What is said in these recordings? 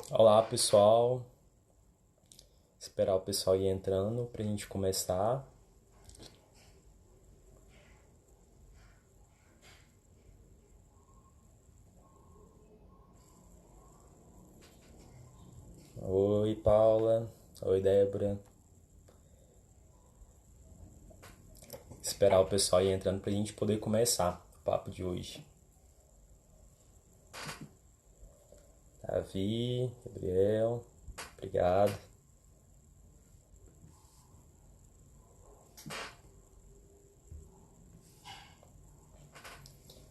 Olá pessoal, esperar o pessoal ir entrando para a gente começar. Oi Paula, oi Débora, esperar o pessoal ir entrando para a gente poder começar o papo de hoje. Davi, Gabriel, obrigado.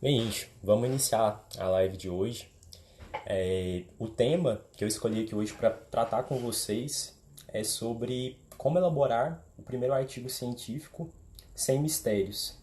Bem, isso, vamos iniciar a live de hoje. O tema que eu escolhi aqui hoje para tratar com vocês é sobre como elaborar o primeiro artigo científico sem mistérios.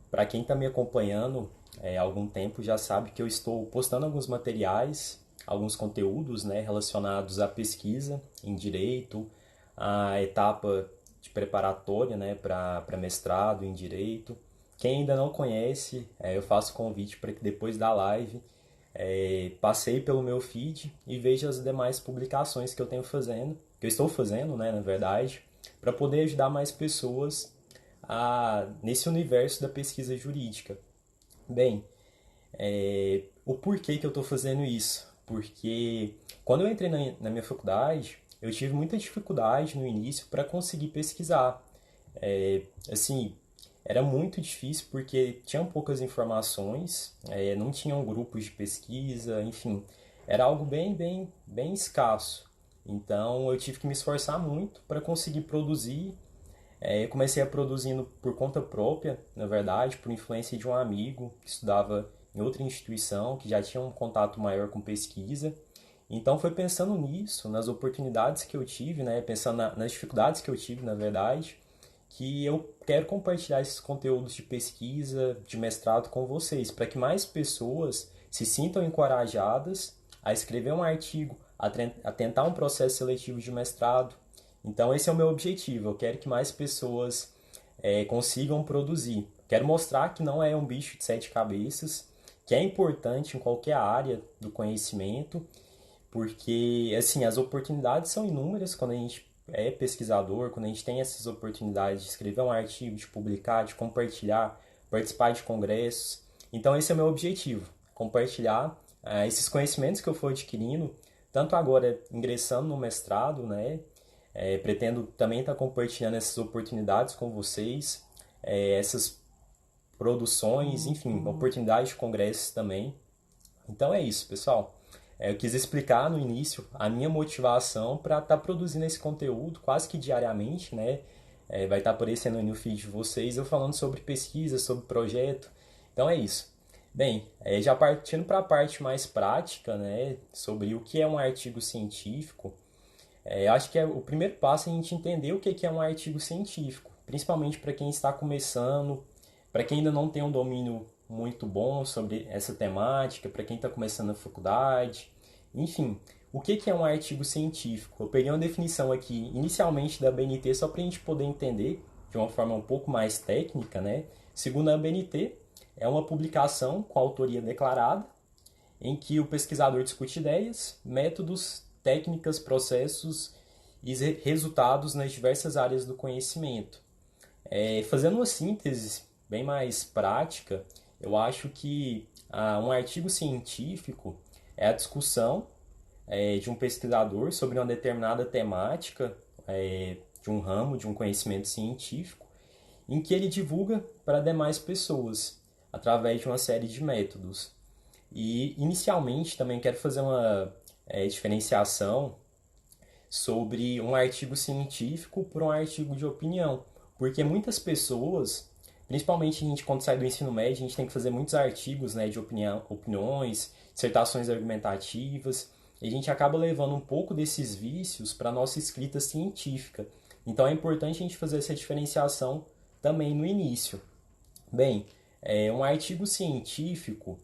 Para quem está me acompanhando há algum tempo já sabe que eu estou postando alguns materiais, alguns conteúdos, né, relacionados à pesquisa em direito, à etapa de preparatória, né, para mestrado em direito. Quem ainda não conhece, eu faço convite para que depois da live passeie pelo meu feed e veja as demais publicações que eu tenho fazendo, que eu estou fazendo, né, na verdade, para poder ajudar mais pessoas nesse universo da pesquisa jurídica. Bem, o porquê que eu estou fazendo isso? Porque quando eu entrei na minha faculdade, eu tive muita dificuldade no início para conseguir pesquisar. Assim, era muito difícil porque tinham poucas informações, não tinham grupos de pesquisa, enfim, era algo bem escasso. Então eu tive que me esforçar muito para conseguir produzir. Eu comecei a produzindo por conta própria, na verdade, por influência de um amigo que estudava em outra instituição, que já tinha um contato maior com pesquisa. Então foi pensando nisso, nas oportunidades que eu tive, né, pensando nas dificuldades que eu tive, na verdade, que eu quero compartilhar esses conteúdos de pesquisa, de mestrado com vocês, para que mais pessoas se sintam encorajadas a escrever um artigo, a tentar um processo seletivo de mestrado. Então esse é o meu objetivo. Eu quero que mais pessoas consigam produzir. Quero mostrar que não é um bicho de sete cabeças, que é importante em qualquer área do conhecimento, porque assim as oportunidades são inúmeras quando a gente é pesquisador, quando a gente tem essas oportunidades de escrever um artigo, de publicar, de compartilhar, participar de congressos. Então esse é o meu objetivo, compartilhar esses conhecimentos que eu for adquirindo, tanto agora ingressando no mestrado, né, pretendo também estar compartilhando essas oportunidades com vocês, essas produções, enfim, oportunidades de congressos também. Então é isso, pessoal. Eu quis explicar no início a minha motivação para estar produzindo esse conteúdo quase que diariamente, né? Vai estar aparecendo no feed de vocês eu falando sobre pesquisa, sobre projeto. Então é isso. Bem, já partindo para a parte mais prática, né, sobre o que é um artigo científico, acho que o primeiro passo é a gente entender o que é um artigo científico, principalmente para quem está começando, para quem ainda não tem um domínio muito bom sobre essa temática, para quem está começando na faculdade, enfim, o que é um artigo científico? Eu peguei uma definição aqui inicialmente da ABNT só para a gente poder entender de uma forma um pouco mais técnica, né? Segundo a ABNT, é uma publicação com autoria declarada em que o pesquisador discute ideias, métodos, técnicas, processos e resultados nas diversas áreas do conhecimento. Fazendo uma síntese bem mais prática, eu acho que um artigo científico é a discussão de um pesquisador sobre uma determinada temática de um ramo, de um conhecimento científico, em que ele divulga para demais pessoas através de uma série de métodos. E inicialmente também quero fazer uma diferenciação sobre um artigo científico por um artigo de opinião, porque muitas pessoas, principalmente a gente quando sai do ensino médio, a gente tem que fazer muitos artigos, né, de opinião, opiniões, dissertações argumentativas, e a gente acaba levando um pouco desses vícios para a nossa escrita científica. Então é importante a gente fazer essa diferenciação também no início. Bem, um artigo científico,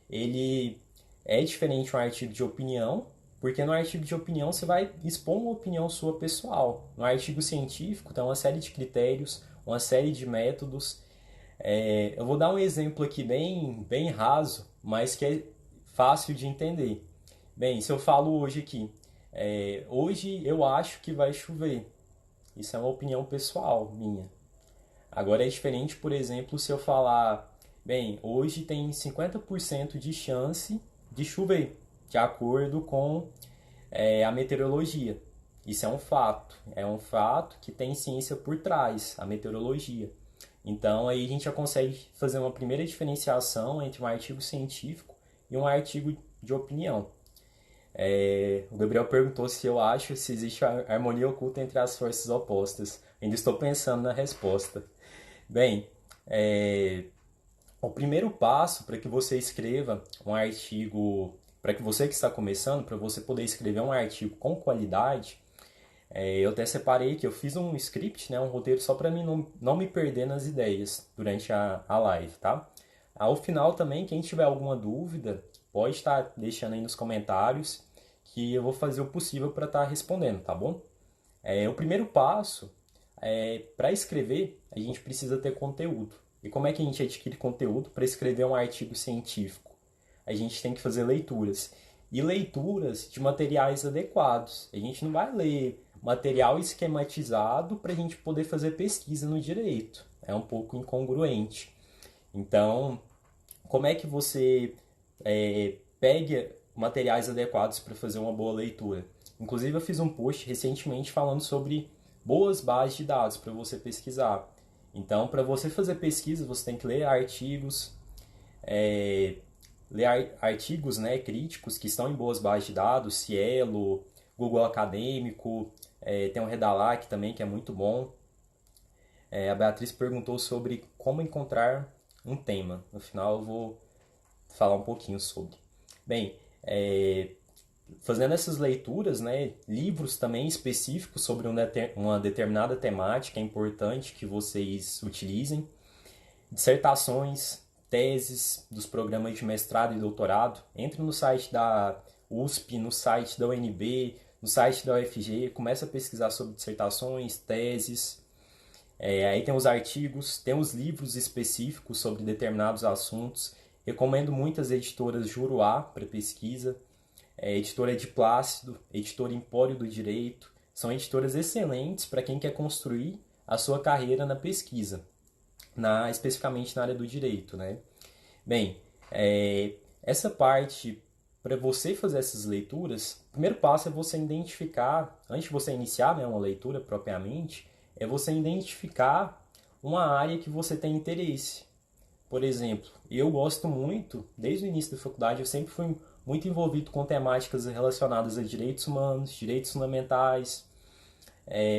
ele é diferente de um artigo de opinião, porque no artigo de opinião você vai expor uma opinião sua pessoal. No artigo científico tem uma série de critérios, uma série de métodos. Eu vou dar um exemplo aqui bem raso, mas que é fácil de entender. Bem, se eu falo hoje aqui, hoje eu acho que vai chover. Isso é uma opinião pessoal minha. Agora é diferente, por exemplo, se eu falar, bem, hoje tem 50% de chance de chover, de acordo com a meteorologia. Isso é um fato que tem ciência por trás, a meteorologia. Então aí a gente já consegue fazer uma primeira diferenciação entre um artigo científico e um artigo de opinião. O Gabriel perguntou se eu acho se existe harmonia oculta entre as forças opostas. Ainda estou pensando na resposta. Bem, o primeiro passo para que você escreva um artigo, para que você que está começando, para você poder escrever um artigo com qualidade, eu até separei que eu fiz um script, né, um roteiro só para mim não me perder nas ideias durante a live, tá? Ao final também, quem tiver alguma dúvida, pode estar deixando aí nos comentários que eu vou fazer o possível para estar respondendo, tá bom? O primeiro passo para escrever, a gente precisa ter conteúdo. E como é que a gente adquire conteúdo para escrever um artigo científico? A gente tem que fazer leituras. E leituras de materiais adequados. A gente não vai ler material esquematizado para a gente poder fazer pesquisa no direito. É um pouco incongruente. Então, como é que você pega materiais adequados para fazer uma boa leitura? Inclusive, eu fiz um post recentemente falando sobre boas bases de dados para você pesquisar. Então, para você fazer pesquisa, você tem que ler artigos, artigos, né, críticos que estão em boas bases de dados, Cielo, Google Acadêmico, tem o Redallac também, que é muito bom. A Beatriz perguntou sobre como encontrar um tema. No final eu vou falar um pouquinho sobre. Bem, fazendo essas leituras, né, livros também específicos sobre uma determinada temática, é importante que vocês utilizem. Dissertações, teses dos programas de mestrado e doutorado. Entre no site da USP, no site da UNB, no site da UFG, começa a pesquisar sobre dissertações, teses. Aí tem os artigos, tem os livros específicos sobre determinados assuntos. Recomendo muitas editoras Juruá para pesquisa, editora de Plácido, editora Empório do Direito. São editoras excelentes para quem quer construir a sua carreira na pesquisa, especificamente na área do direito, né? Bem, essa parte, para você fazer essas leituras, o primeiro passo é você identificar, antes de você iniciar, né, uma leitura propriamente, é você identificar uma área que você tem interesse. Por exemplo, eu gosto muito, desde o início da faculdade, eu sempre fui muito envolvido com temáticas relacionadas a direitos humanos, direitos fundamentais,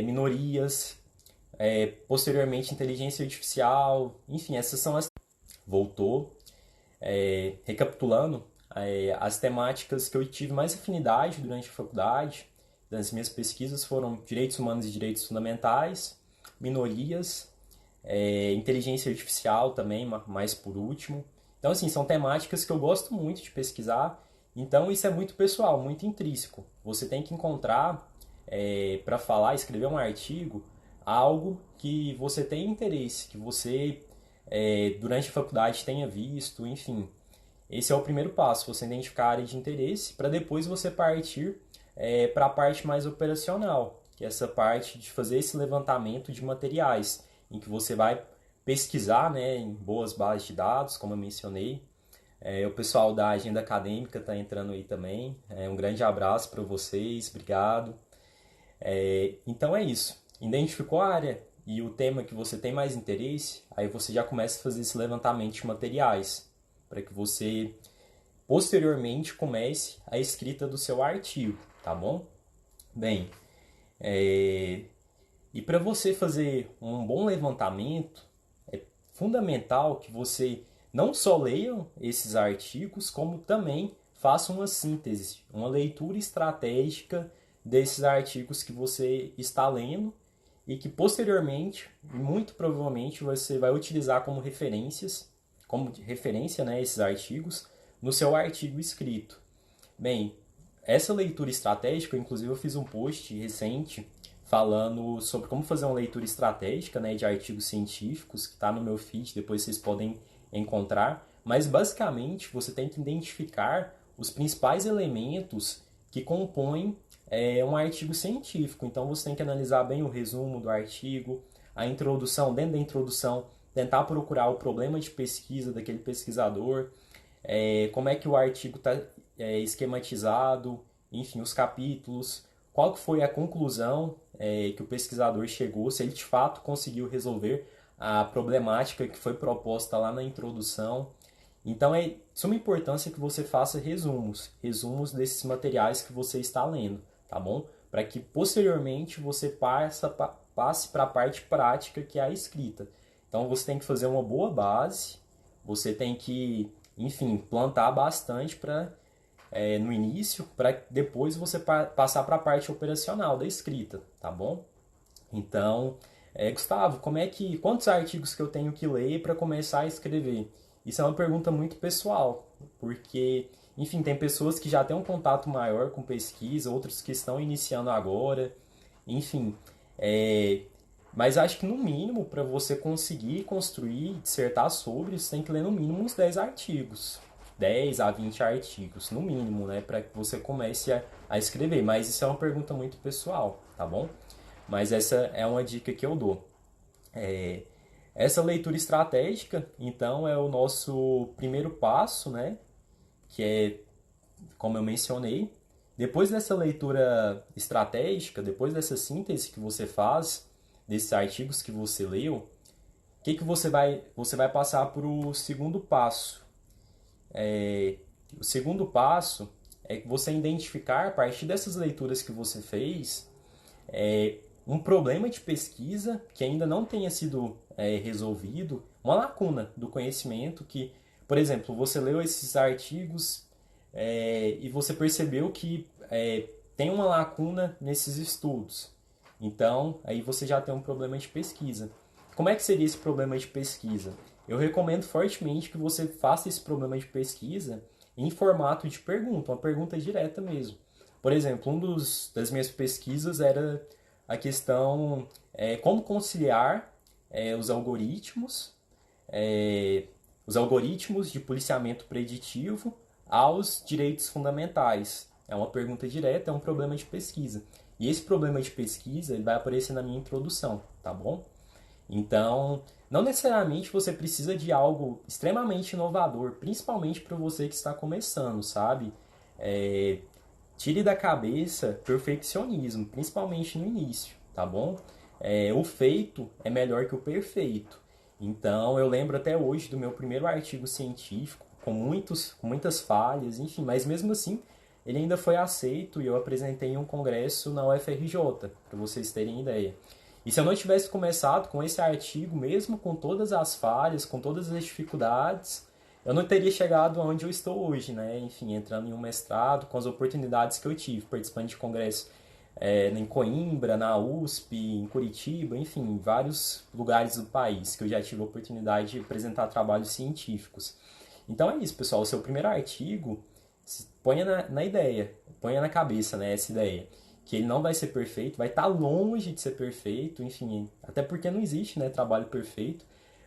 minorias, posteriormente inteligência artificial, enfim, essas são as... Voltou. Recapitulando, as temáticas que eu tive mais afinidade durante a faculdade, das minhas pesquisas foram direitos humanos e direitos fundamentais, minorias, inteligência artificial também, mais por último. Então, assim, são temáticas que eu gosto muito de pesquisar. Então, isso é muito pessoal, muito intrínseco. Você tem que encontrar, para falar, escrever um artigo, algo que você tem interesse, que você, durante a faculdade, tenha visto, enfim. Esse é o primeiro passo, você identificar a área de interesse, para depois você partir para a parte mais operacional, que é essa parte de fazer esse levantamento de materiais, em que você vai pesquisar, né, em boas bases de dados, como eu mencionei. O pessoal da agenda acadêmica está entrando aí também. Um grande abraço para vocês, obrigado. Então é isso. Identificou a área e o tema que você tem mais interesse, aí você já começa a fazer esse levantamento de materiais, para que você posteriormente comece a escrita do seu artigo, tá bom? Bem, e para você fazer um bom levantamento, é fundamental que você não só leia esses artigos, como também faça uma síntese, uma leitura estratégica desses artigos que você está lendo e que posteriormente, muito provavelmente, você vai utilizar como referência, né, esses artigos no seu artigo escrito. Bem, essa leitura estratégica, inclusive eu fiz um post recente falando sobre como fazer uma leitura estratégica, né, de artigos científicos, que está no meu feed, depois vocês podem encontrar. Mas basicamente você tem que identificar os principais elementos que compõem um artigo científico. Então você tem que analisar bem o resumo do artigo, a introdução, dentro da introdução, tentar procurar o problema de pesquisa daquele pesquisador, como é que o artigo está esquematizado, enfim, os capítulos, qual que foi a conclusão que o pesquisador chegou, se ele de fato conseguiu resolver a problemática que foi proposta lá na introdução. Então é de suma importância que você faça resumos desses materiais que você está lendo, tá bom? Para que posteriormente você passe para a parte prática, que é a escrita. Então você tem que fazer uma boa base, você tem que, enfim, plantar bastante no início, para depois você passar para a parte operacional da escrita, tá bom? Então, Gustavo, quantos artigos que eu tenho que ler para começar a escrever? Isso é uma pergunta muito pessoal, porque, enfim, tem pessoas que já têm um contato maior com pesquisa, outros que estão iniciando agora, enfim. Mas acho que no mínimo, para você conseguir construir, dissertar sobre, você tem que ler no mínimo uns 10 artigos. 10 a 20 artigos, no mínimo, né? Para que você comece a escrever. Mas isso é uma pergunta muito pessoal, tá bom? Mas essa é uma dica que eu dou. Essa leitura estratégica, então, é o nosso primeiro passo, né? Que é, como eu mencionei, depois dessa leitura estratégica, depois dessa síntese que você faz, desses artigos que você leu, o que você vai passar para o segundo passo. O segundo passo é que você identificar, a partir dessas leituras que você fez, um problema de pesquisa que ainda não tenha sido resolvido, uma lacuna do conhecimento que, por exemplo, você leu esses artigos e você percebeu que tem uma lacuna nesses estudos. Então, aí você já tem um problema de pesquisa. Como é que seria esse problema de pesquisa? Eu recomendo fortemente que você faça esse problema de pesquisa em formato de pergunta, uma pergunta direta mesmo. Por exemplo, das minhas pesquisas era a questão como conciliar os algoritmos, os algoritmos de policiamento preditivo aos direitos fundamentais. É uma pergunta direta, é um problema de pesquisa. E esse problema de pesquisa ele vai aparecer na minha introdução, tá bom? Então, não necessariamente você precisa de algo extremamente inovador, principalmente para você que está começando, sabe? Tire da cabeça perfeccionismo, principalmente no início, tá bom? O feito é melhor que o perfeito. Então, eu lembro até hoje do meu primeiro artigo científico, com muitas falhas, enfim, mas mesmo assim, ele ainda foi aceito e eu apresentei em um congresso na UFRJ, para vocês terem ideia. E se eu não tivesse começado com esse artigo, mesmo com todas as falhas, com todas as dificuldades, eu não teria chegado onde eu estou hoje, né? Enfim, entrando em um mestrado, com as oportunidades que eu tive, participando de congresso em Coimbra, na USP, em Curitiba, enfim, em vários lugares do país que eu já tive a oportunidade de apresentar trabalhos científicos. Então é isso, pessoal. O seu primeiro artigo, ponha na ideia, ponha na cabeça, né, essa ideia. Que ele não vai ser perfeito, vai estar longe de ser perfeito, enfim, até porque não existe, né, trabalho perfeito,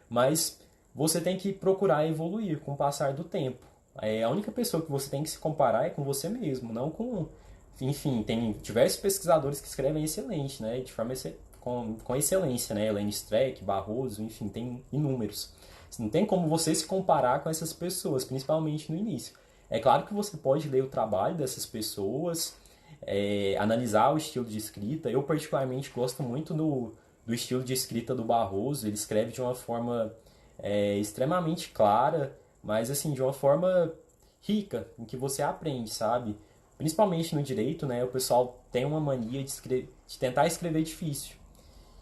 mas você tem que procurar evoluir com o passar do tempo. A única pessoa que você tem que se comparar é com você mesmo, não com... Enfim, tem diversos pesquisadores que escrevem excelente, né, de forma com excelência, né, Elaine Streck, Barroso, enfim, tem inúmeros. Não tem como você se comparar com essas pessoas, principalmente no início. É claro que você pode ler o trabalho dessas pessoas, analisar o estilo de escrita. Eu particularmente gosto muito do estilo de escrita do Barroso. Ele escreve de uma forma extremamente clara, mas assim, de uma forma rica, em que você aprende, sabe? Principalmente no direito, né? O pessoal tem uma mania de tentar escrever difícil.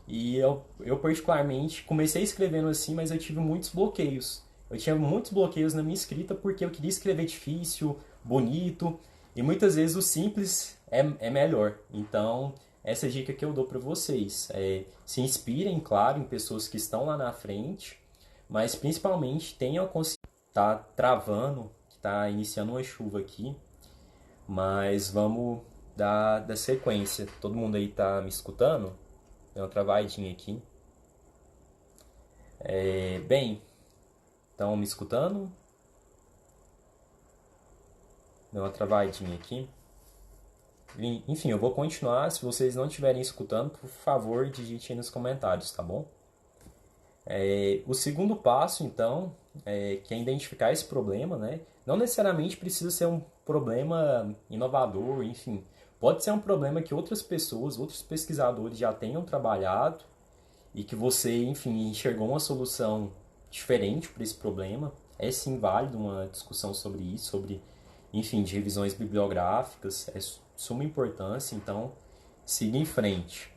E eu particularmente comecei escrevendo assim, mas eu tive muitos bloqueios. Eu tinha muitos bloqueios na minha escrita porque eu queria escrever difícil, bonito, e muitas vezes o simples é melhor. Então, essa é a dica que eu dou para vocês. Se inspirem, claro, em pessoas que estão lá na frente, mas principalmente tenham consciência. Tá travando, tá iniciando uma chuva aqui, mas vamos dar sequência. Todo mundo aí tá me escutando? Deu uma travadinha aqui. Bem, estão me escutando? Deu uma travadinha aqui. Enfim, eu vou continuar. Se vocês não estiverem escutando, por favor, digite aí nos comentários, tá bom? O segundo passo, então, que é identificar esse problema, né? Não necessariamente precisa ser um problema inovador, enfim. Pode ser um problema que outras pessoas, outros pesquisadores já tenham trabalhado e que você, enfim, enxergou uma solução diferente para esse problema. É sim válido uma discussão sobre isso, sobre, enfim, de revisões bibliográficas, é suma importância, então siga em frente.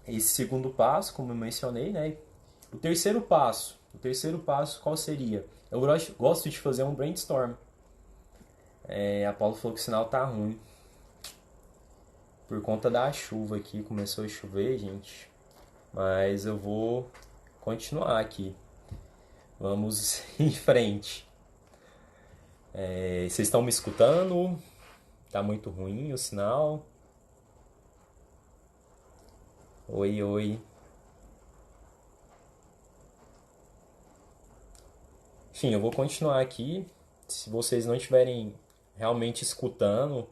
Esse segundo passo, como eu mencionei, né? O terceiro passo qual seria? Eu gosto de fazer um brainstorm. A Paula falou que o sinal tá ruim. Por conta da chuva aqui, começou a chover, gente. Mas eu vou continuar aqui. Vamos em frente. Vocês estão me escutando? Tá muito ruim o sinal? Oi, oi. Enfim, eu vou continuar aqui. Se vocês não estiverem realmente escutando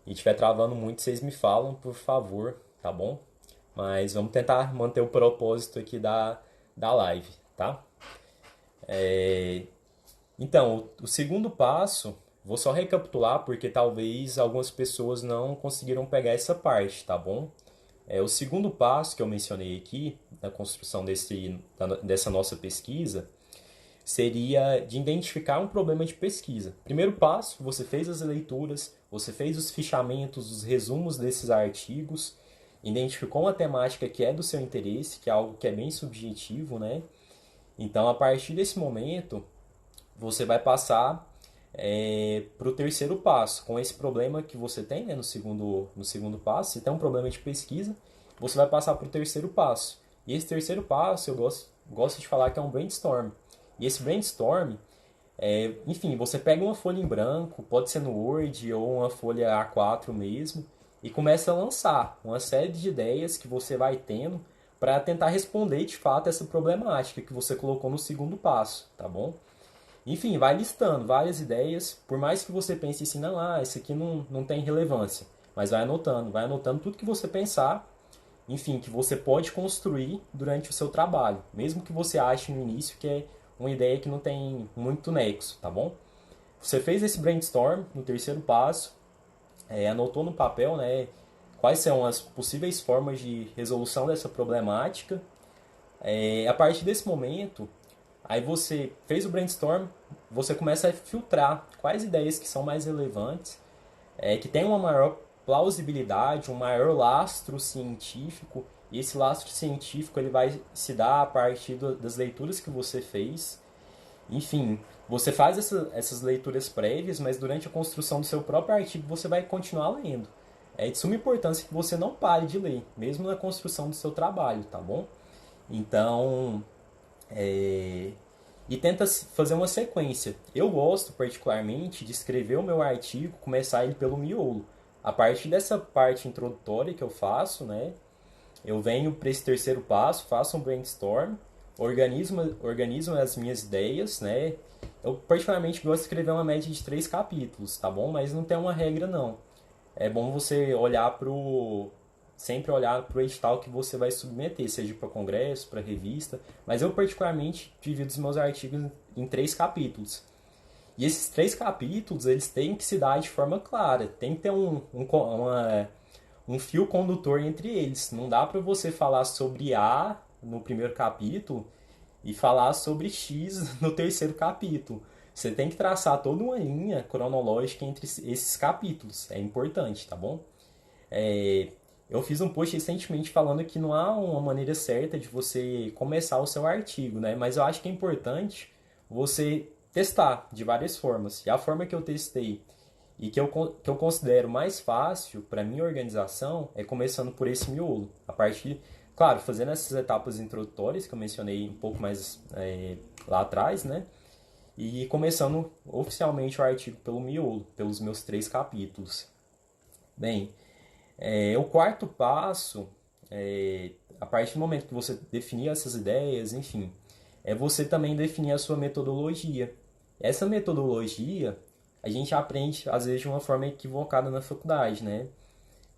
e estiver travando muito, vocês me falam, por favor, tá bom? Mas vamos tentar manter o propósito aqui da live, tá? Então, o segundo passo, vou só recapitular porque talvez algumas pessoas não conseguiram pegar essa parte, tá bom? O segundo passo que eu mencionei aqui, na construção dessa nossa pesquisa, seria de identificar um problema de pesquisa. Primeiro passo, você fez as leituras, você fez os fichamentos, os resumos desses artigos, identificou uma temática que é do seu interesse, que é algo que é bem subjetivo, né? Então, a partir desse momento, você vai passar para o terceiro passo, com esse problema que você tem, né, no segundo passo. Se tem um problema de pesquisa, você vai passar para o terceiro passo. E esse terceiro passo, eu gosto de falar que é um brainstorm. E esse brainstorm, enfim, você pega uma folha em branco, pode ser no Word ou uma folha A4 mesmo, e começa a lançar uma série de ideias que você vai tendo para tentar responder de fato essa problemática que você colocou no segundo passo, tá bom? Enfim, vai listando várias ideias, por mais que você pense assim, não, isso aqui não tem relevância, mas vai anotando tudo que você pensar, enfim, que você pode construir durante o seu trabalho, mesmo que você ache no início que é uma ideia que não tem muito nexo, tá bom? Você fez esse brainstorm no terceiro passo, anotou no papel, né, quais são as possíveis formas de resolução dessa problemática. A partir desse momento, aí você fez o brainstorm, você começa a filtrar quais ideias que são mais relevantes, que tem uma maior plausibilidade, um maior lastro científico, e esse lastro científico ele vai se dar a partir das leituras que você fez. Enfim, você faz essas leituras prévias, mas durante a construção do seu próprio artigo você vai continuar lendo. É de suma importância que você não pare de ler, mesmo na construção do seu trabalho, tá bom? Então, e tenta fazer uma sequência. Eu gosto particularmente de escrever o meu artigo, começar ele pelo miolo. A partir dessa parte introdutória que eu faço, né, eu venho para esse terceiro passo, faço um brainstorm, organizo as minhas ideias, né. Eu particularmente gosto de escrever uma média de 3 capítulos, tá bom? Mas não tem uma regra não. É bom você sempre olhar para o edital que você vai submeter, seja para congresso, para revista, mas eu particularmente divido os meus artigos em 3 capítulos. E esses 3 capítulos, eles têm que se dar de forma clara, tem que ter um fio condutor entre eles. Não dá para você falar sobre A no primeiro capítulo e falar sobre X no terceiro capítulo. Você tem que traçar toda uma linha cronológica entre esses capítulos. É importante, tá bom? Eu fiz um post recentemente falando que não há uma maneira certa de você começar o seu artigo, né? Mas eu acho que é importante você testar de várias formas. E a forma que eu testei e que eu considero mais fácil para minha organização é começando por esse miolo. A partir, claro, fazendo essas etapas introdutórias que eu mencionei um pouco mais lá atrás, né? E começando oficialmente o artigo pelo miolo, pelos meus 3 capítulos. Bem, o quarto passo, a partir do momento que você definir essas ideias, enfim, é você também definir a sua metodologia. Essa metodologia a gente aprende, às vezes, de uma forma equivocada na faculdade, né?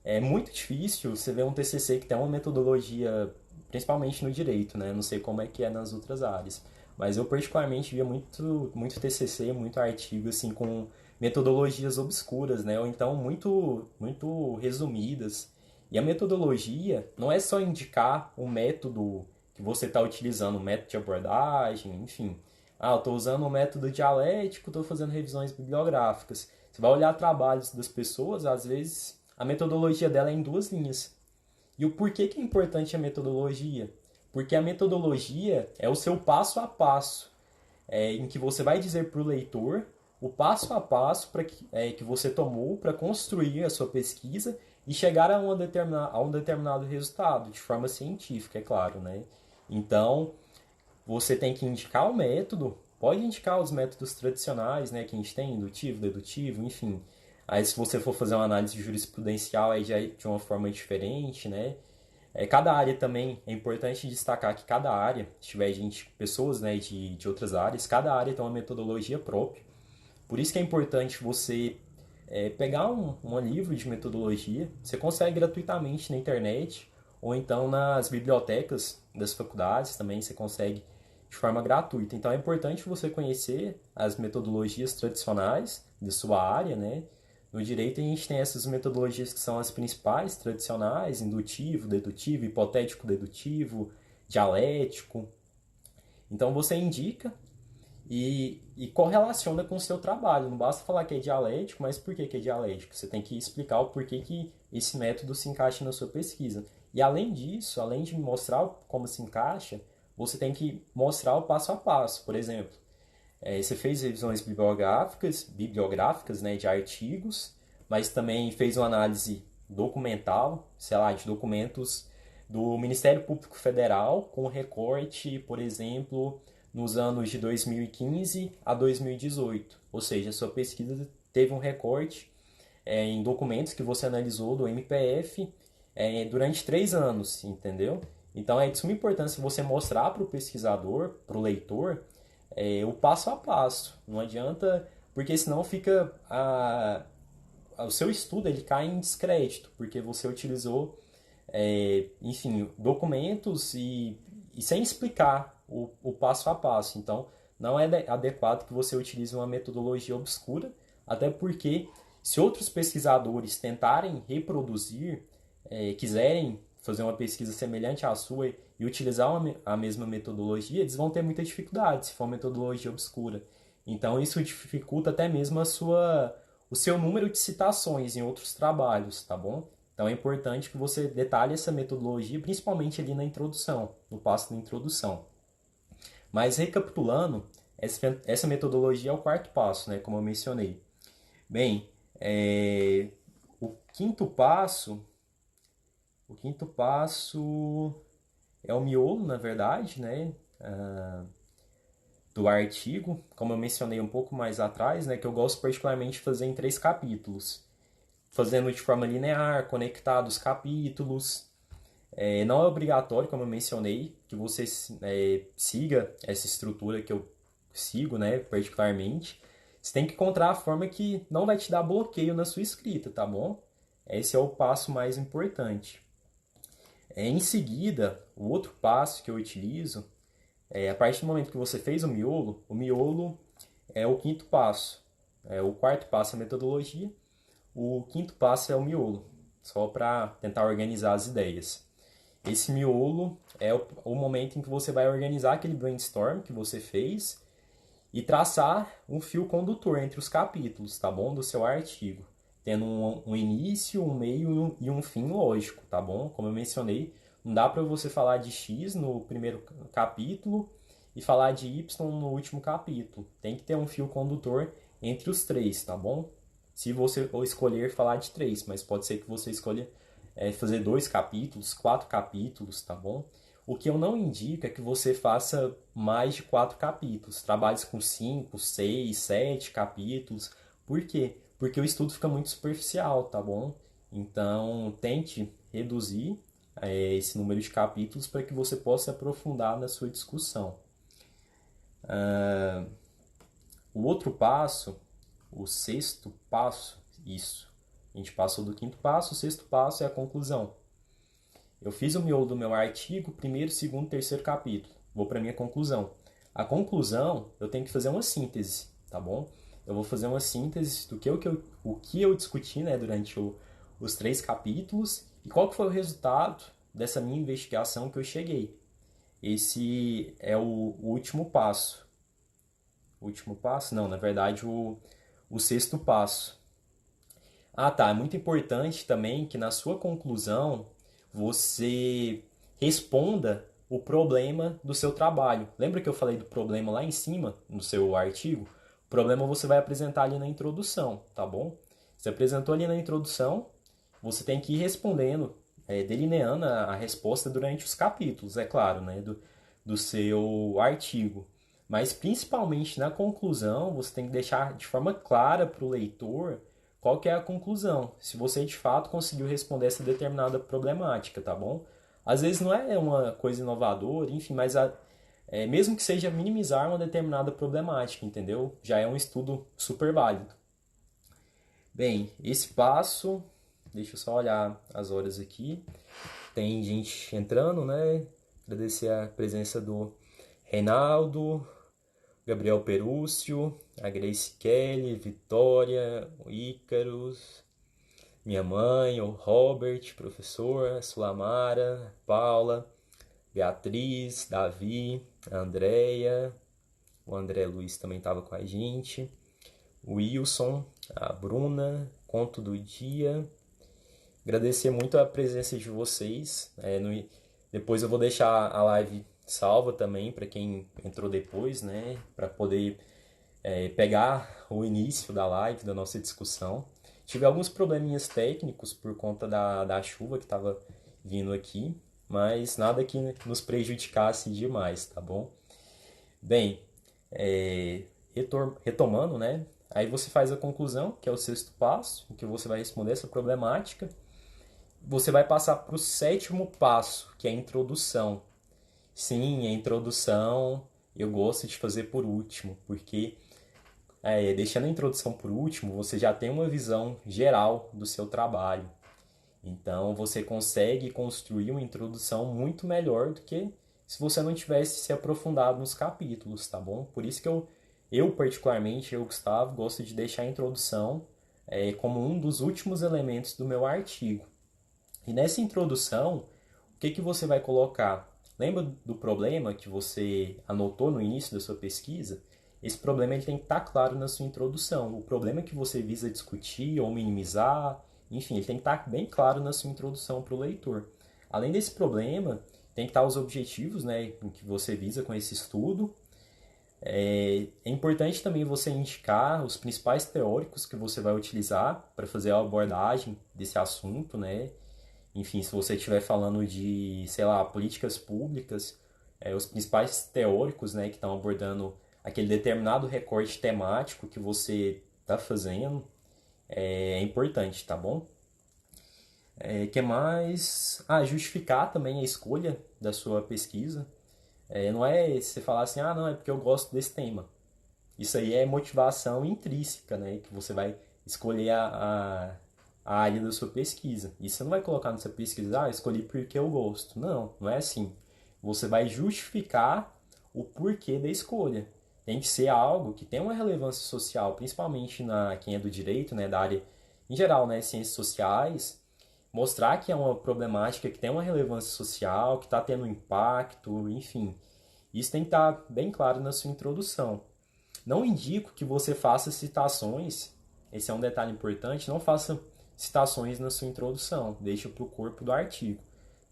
É muito difícil você ver um TCC que tem uma metodologia, principalmente no direito, né? Não sei como é que é nas outras áreas, mas eu particularmente via muito TCC, muito artigo assim com metodologias obscuras, né? Ou então muito resumidas. E a metodologia não é só indicar o método que você está utilizando, o método de abordagem, enfim. Ah, eu estou usando o método dialético, estou fazendo revisões bibliográficas. Você vai olhar trabalhos das pessoas, às vezes a metodologia dela é em duas linhas. E o porquê que é importante a metodologia? Porque a metodologia é o seu passo a passo, em que você vai dizer para o leitor o passo a passo que você tomou para construir a sua pesquisa e chegar a um determinado resultado, de forma científica, é claro, né? Então, você tem que indicar o método, pode indicar os métodos tradicionais, né, que a gente tem, indutivo, dedutivo, enfim. Aí se você for fazer uma análise jurisprudencial, aí já é de uma forma diferente, né? Cada área também, é importante destacar que cada área, se tiver gente, pessoas, né, de outras áreas, cada área tem uma metodologia própria. Por isso que é importante você pegar um livro de metodologia, você consegue gratuitamente na internet, ou então nas bibliotecas das faculdades também você consegue de forma gratuita. Então é importante você conhecer as metodologias tradicionais de sua área, né? No direito a gente tem essas metodologias que são as principais, tradicionais, indutivo, dedutivo, hipotético dedutivo, dialético. Então você indica e correlaciona com o seu trabalho. Não basta falar que é dialético, mas por que é dialético? Você tem que explicar o porquê que esse método se encaixa na sua pesquisa. E além disso, além de mostrar como se encaixa, você tem que mostrar o passo a passo. Por exemplo, você fez revisões bibliográficas, né, de artigos, mas também fez uma análise documental, sei lá, de documentos do Ministério Público Federal, com recorte, por exemplo, nos anos de 2015 a 2018. Ou seja, a sua pesquisa teve um recorte em documentos que você analisou do MPF durante 3 anos, entendeu? Então é de suma importância você mostrar para o pesquisador, para o leitor, o passo a passo. Não adianta, porque senão fica o seu estudo ele cai em descrédito, porque você utilizou, enfim, documentos e sem explicar o passo a passo. Então, não é adequado que você utilize uma metodologia obscura, até porque se outros pesquisadores tentarem reproduzir, quiserem fazer uma pesquisa semelhante à sua e utilizar a mesma metodologia, eles vão ter muita dificuldade se for uma metodologia obscura. Então isso dificulta até mesmo o seu número de citações em outros trabalhos, tá bom? Então é importante que você detalhe essa metodologia, principalmente ali na introdução, no passo da introdução. Mas recapitulando, essa metodologia é o quarto passo, né, como eu mencionei. Bem, o quinto passo o quinto passo é o miolo, na verdade, né? Do artigo, como eu mencionei um pouco mais atrás, né? Que eu gosto particularmente de fazer em 3 capítulos. Fazendo de forma linear, conectado os capítulos. Não é obrigatório, como eu mencionei, que você siga essa estrutura que eu sigo, né? Particularmente. Você tem que encontrar a forma que não vai te dar bloqueio na sua escrita, tá bom? Esse é o passo mais importante. Em seguida, o outro passo que eu utilizo a partir do momento que você fez o miolo é o quinto passo. O quarto passo é a metodologia, o quinto passo é o miolo, só para tentar organizar as ideias. Esse miolo é o momento em que você vai organizar aquele brainstorm que você fez e traçar um fio condutor entre os capítulos, tá bom? Do seu artigo. Tendo um início, um meio e um fim lógico, tá bom? Como eu mencionei, não dá para você falar de X no primeiro capítulo e falar de Y no último capítulo. Tem que ter um fio condutor entre os três, tá bom? Se você ou escolher falar de 3, mas pode ser que você escolha fazer 2 capítulos, 4 capítulos, tá bom? O que eu não indico é que você faça mais de 4 capítulos. Trabalhe com 5, 6, 7 capítulos. Por quê? Porque o estudo fica muito superficial, tá bom? Então, tente reduzir esse número de capítulos para que você possa aprofundar na sua discussão. O outro passo, o sexto passo, isso. A gente passou do quinto passo, o sexto passo é a conclusão. Eu fiz o miolo do meu artigo, primeiro, segundo, terceiro capítulo. Vou para a minha conclusão. A conclusão, eu tenho que fazer uma síntese, tá bom? Eu vou fazer uma síntese do o que eu discuti, né, durante os 3 capítulos e qual que foi o resultado dessa minha investigação que eu cheguei. Esse é o último passo. O último passo? Não, na verdade, o sexto passo. Ah, tá. É muito importante também que na sua conclusão você responda o problema do seu trabalho. Lembra que eu falei do problema lá em cima, no seu artigo? O problema você vai apresentar ali na introdução, tá bom? Você apresentou ali na introdução, você tem que ir respondendo, delineando a resposta durante os capítulos, é claro, né, do seu artigo. Mas principalmente na conclusão, você tem que deixar de forma clara para o leitor qual que é a conclusão, se você de fato conseguiu responder essa determinada problemática, tá bom? Às vezes não é uma coisa inovadora, enfim, mas mesmo que seja minimizar uma determinada problemática, entendeu? Já é um estudo super válido. Bem, esse passo, deixa eu só olhar as horas aqui. Tem gente entrando, né? Agradecer a presença do Reinaldo, Gabriel Perúcio, a Grace Kelly, Vitória, o Ícaros, minha mãe, o Robert, professor, a Sulamara, a Paula, Beatriz, Davi, a Andréia, o André Luiz também estava com a gente, o Wilson, a Bruna, Conto do Dia. Agradecer muito a presença de vocês. Depois eu vou deixar a live salva também para quem entrou depois, né? Para poder pegar o início da live, da nossa discussão. Tive alguns probleminhas técnicos por conta da chuva que estava vindo aqui, mas nada que nos prejudicasse demais, tá bom? Bem, retomando, né? Aí você faz a conclusão, que é o sexto passo, em que você vai responder essa problemática. Você vai passar para o sétimo passo, que é a introdução. Sim, a introdução eu gosto de fazer por último, porque deixando a introdução por último, você já tem uma visão geral do seu trabalho. Então você consegue construir uma introdução muito melhor do que se você não tivesse se aprofundado nos capítulos, tá bom? Por isso que eu particularmente, Gustavo, gosto de deixar a introdução como um dos últimos elementos do meu artigo. E nessa introdução, o que você vai colocar? Lembra do problema que você anotou no início da sua pesquisa? Esse problema ele tem que estar claro na sua introdução. O problema que você visa discutir ou minimizar, enfim, ele tem que estar bem claro na sua introdução para o leitor. Além desse problema, tem que estar os objetivos, né, que você visa com esse estudo. É importante também você indicar os principais teóricos que você vai utilizar para fazer a abordagem desse assunto, né? Enfim, se você estiver falando de, sei lá, políticas públicas, os principais teóricos, né, que estão abordando aquele determinado recorte temático que você está fazendo, é importante, tá bom? Que mais? Justificar também a escolha da sua pesquisa. Não é você falar assim, não, é porque eu gosto desse tema. Isso aí é motivação intrínseca, né? Que você vai escolher a área da sua pesquisa. E você não vai colocar na sua pesquisa, escolhi porque eu gosto. Não, não é assim. Você vai justificar o porquê da escolha. Tem que ser algo que tem uma relevância social, principalmente na quem é do direito, né, da área em geral, né, ciências sociais, mostrar que é uma problemática que tem uma relevância social, que está tendo impacto, enfim. Isso tem que estar bem claro na sua introdução. Não indico que você faça citações, esse é um detalhe importante, não faça citações na sua introdução, deixa para o corpo do artigo.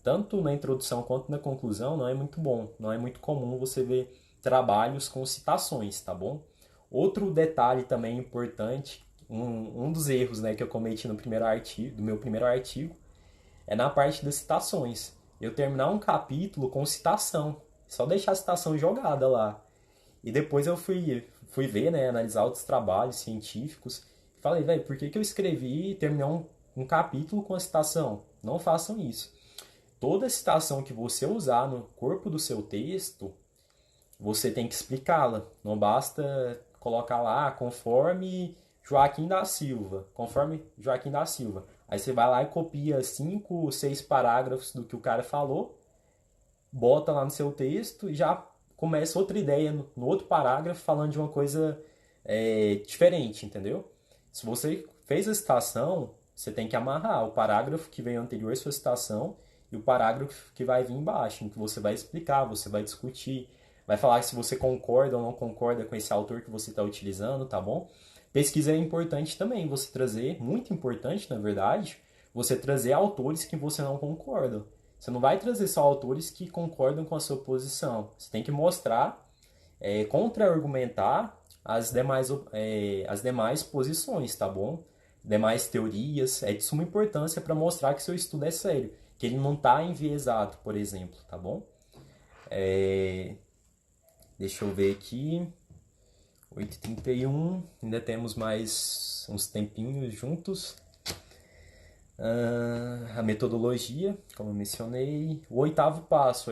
Tanto na introdução quanto na conclusão não é muito bom, não é muito comum você ver trabalhos com citações, tá bom? Outro detalhe também importante, um dos erros, né, que eu cometi no primeiro artigo, do meu primeiro artigo, é na parte das citações. Eu terminar um capítulo com citação, só deixar a citação jogada lá. E depois eu fui ver, né, analisar outros trabalhos científicos. Falei, velho, por que eu escrevi e terminei um capítulo com a citação? Não façam isso. Toda citação que você usar no corpo do seu texto, você tem que explicá-la. Não basta colocar lá conforme Joaquim da Silva, conforme Joaquim da Silva. Aí você vai lá e copia 5, 6 parágrafos do que o cara falou, bota lá no seu texto e já começa outra ideia no outro parágrafo falando de uma coisa diferente, entendeu? Se você fez a citação, você tem que amarrar o parágrafo que veio anterior à sua citação e o parágrafo que vai vir embaixo, em que você vai explicar, você vai discutir, vai falar se você concorda ou não concorda com esse autor que você está utilizando, tá bom? Pesquisa é importante também, você trazer, muito importante na verdade, você trazer autores que você não concorda. Você não vai trazer só autores que concordam com a sua posição. Você tem que mostrar, contra-argumentar as demais posições, tá bom? Demais teorias. É de suma importância para mostrar que seu estudo é sério, que ele não está enviesado, por exemplo, tá bom? Deixa eu ver aqui. 8h31, ainda temos mais uns tempinhos juntos. A metodologia, como eu mencionei. O oitavo passo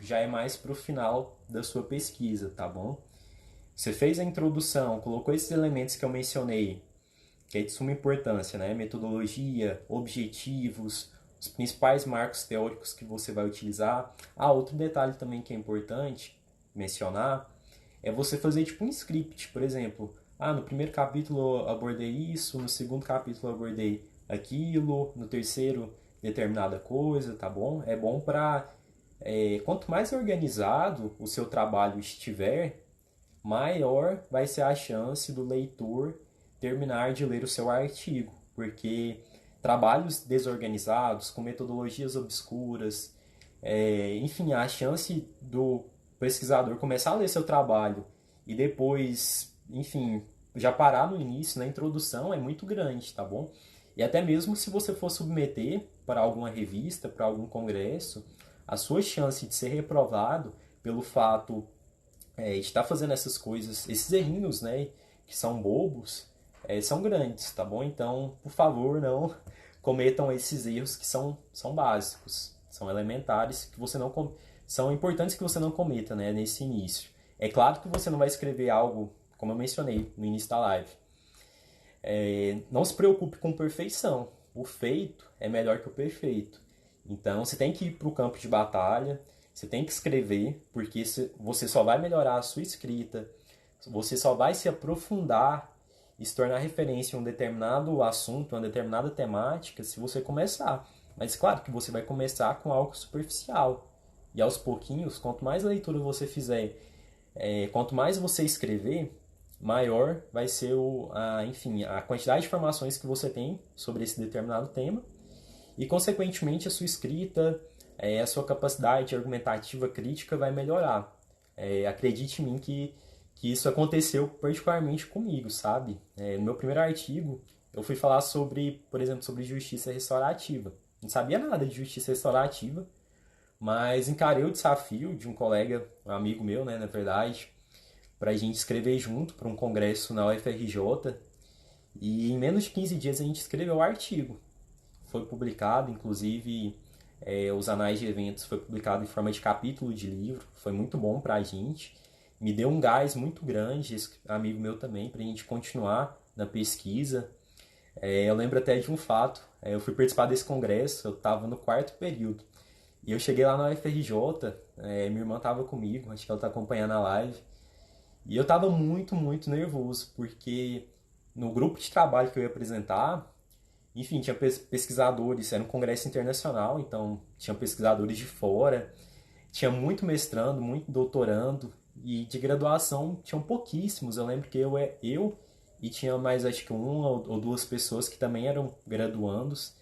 já é mais para o final da sua pesquisa, tá bom? Você fez a introdução, colocou esses elementos que eu mencionei, que é de suma importância, né? Metodologia, objetivos, os principais marcos teóricos que você vai utilizar. Outro detalhe também que é importante mencionar é você fazer tipo um script, por exemplo. No primeiro capítulo eu abordei isso, no segundo capítulo eu abordei aquilo, no terceiro determinada coisa, tá bom? É bom para quanto mais organizado o seu trabalho estiver, maior vai ser a chance do leitor terminar de ler o seu artigo, porque trabalhos desorganizados, com metodologias obscuras, enfim, a chance do pesquisador começar a ler seu trabalho e depois, enfim, já parar no início, na introdução, é muito grande, tá bom? E até mesmo se você for submeter para alguma revista, para algum congresso, a sua chance de ser reprovado pelo fato de estar fazendo essas coisas, esses errinhos, né, que são bobos, são grandes, tá bom? Então, por favor, não cometam esses erros que são básicos, são elementares, que você não são importantes que você não cometa, né, nesse início. É claro que você não vai escrever algo, como eu mencionei no início da live. Não se preocupe com perfeição. O feito é melhor que o perfeito. Então, você tem que ir para o campo de batalha, você tem que escrever, porque você só vai melhorar a sua escrita, você só vai se aprofundar e se tornar referência em um determinado assunto, uma determinada temática, se você começar. Mas claro que você vai começar com algo superficial. E aos pouquinhos, quanto mais leitura você fizer, quanto mais você escrever, maior vai ser enfim, a quantidade de informações que você tem sobre esse determinado tema e, consequentemente, a sua escrita, a sua capacidade argumentativa crítica vai melhorar. Acredite em mim que isso aconteceu particularmente comigo, sabe? No meu primeiro artigo, eu fui falar sobre, por exemplo, sobre justiça restaurativa. Não sabia nada de justiça restaurativa, mas encarei o desafio de um colega, um amigo meu, né, na verdade, para a gente escrever junto para um congresso na UFRJ. E em menos de 15 dias a gente escreveu o artigo. Foi publicado, inclusive, os anais de eventos foi publicado em forma de capítulo de livro. Foi muito bom para a gente. Me deu um gás muito grande, esse amigo meu também, para a gente continuar na pesquisa. Eu lembro até de um fato. Eu fui participar desse congresso, eu estava no quarto período. E eu cheguei lá na UFRJ, minha irmã estava comigo, acho que ela está acompanhando a live. E eu estava muito, muito nervoso, porque no grupo de trabalho que eu ia apresentar, enfim, tinha pesquisadores, era um congresso internacional, então tinha pesquisadores de fora, tinha muito mestrando, muito doutorando, e de graduação tinham pouquíssimos. Eu lembro que eu e tinha mais acho que uma ou duas pessoas que também eram graduandos.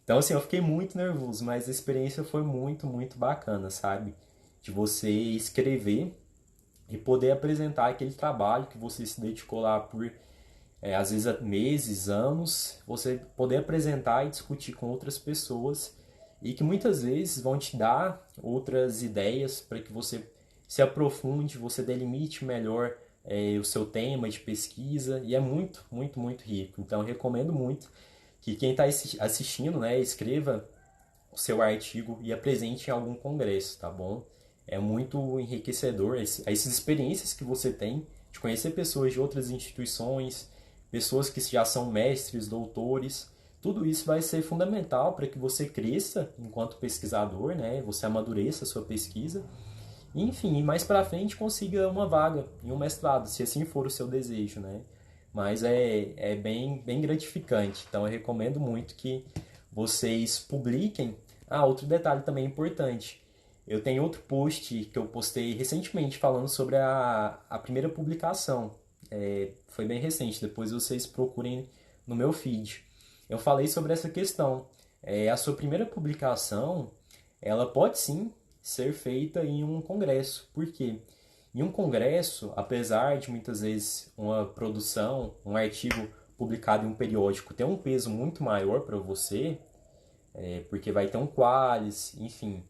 Então, assim, eu fiquei muito nervoso, mas a experiência foi muito, muito bacana, sabe? De você escrever e poder apresentar aquele trabalho que você se dedicou lá por, às vezes, meses, anos, você poder apresentar e discutir com outras pessoas e que muitas vezes vão te dar outras ideias para que você se aprofunde, você delimite melhor o seu tema de pesquisa, e é muito, muito, muito rico. Então, eu recomendo muito que quem está assistindo, né, escreva o seu artigo e apresente em algum congresso, tá bom? É muito enriquecedor. Essas experiências que você tem de conhecer pessoas de outras instituições, pessoas que já são mestres, doutores. Tudo isso vai ser fundamental para que você cresça enquanto pesquisador, né? Você amadureça a sua pesquisa. E, enfim, e mais para frente consiga uma vaga em um mestrado, se assim for o seu desejo, né? Mas é bem gratificante. Então eu recomendo muito que vocês publiquem. Ah, outro detalhe também importante. Eu tenho outro post que eu postei recentemente falando sobre a primeira publicação. Foi bem recente, depois vocês procurem no meu feed. Eu falei sobre essa questão. A sua primeira publicação, ela pode sim ser feita em um congresso. Por quê? Em um congresso, apesar de muitas vezes uma produção, um artigo publicado em um periódico ter um peso muito maior para você, porque vai ter um qualis, enfim,